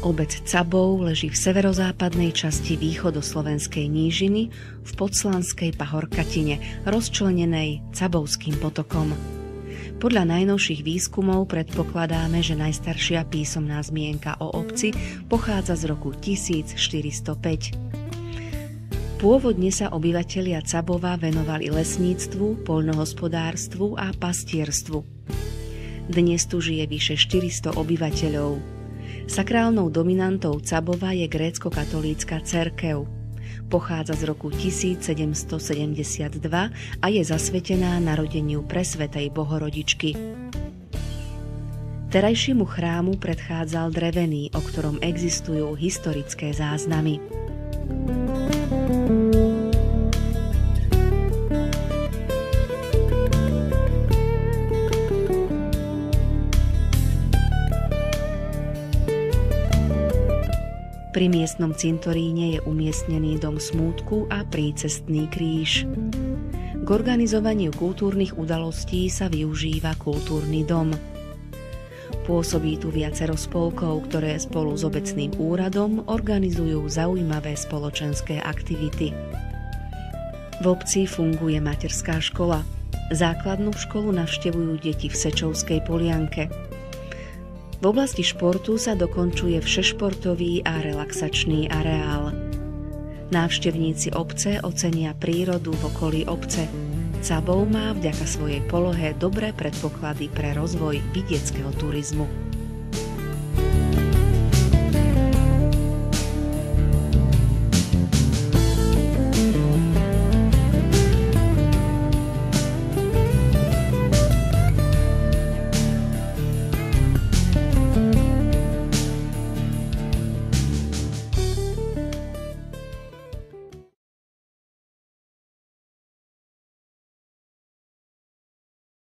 Obec Cabov leží v severozápadnej časti východoslovenskej nížiny v Podslanskej pahorkatine, rozčlenenej Cabovským potokom. Podľa najnovších výskumov predpokladáme, že najstaršia písomná zmienka o obci pochádza z roku 1405. Pôvodne sa obyvatelia Cabova venovali lesníctvu, poľnohospodárstvu a pastierstvu. Dnes tu žije vyše 400 obyvateľov. Sakrálnou dominantou Cabova je grécko-katolícka cirkev. Pochádza z roku 1772 a je zasvetená narodeniu presvätej Bohorodičky. Terajšiemu chrámu predchádzal drevený, o ktorom existujú historické záznamy. Pri miestnom cintoríne je umiestnený dom smútku a prícestný kríž. K organizovaniu kultúrnych udalostí sa využíva kultúrny dom. Pôsobí tu viacero spolkov, ktoré spolu s obecným úradom organizujú zaujímavé spoločenské aktivity. V obci funguje materská škola. Základnú školu navštevujú deti v Sečovskej Polianke. V oblasti športu sa dokončuje všešportový a relaxačný areál. Návštevníci obce ocenia prírodu v okolí obce. Cabov má vďaka svojej polohe dobré predpoklady pre rozvoj vidieckého turizmu.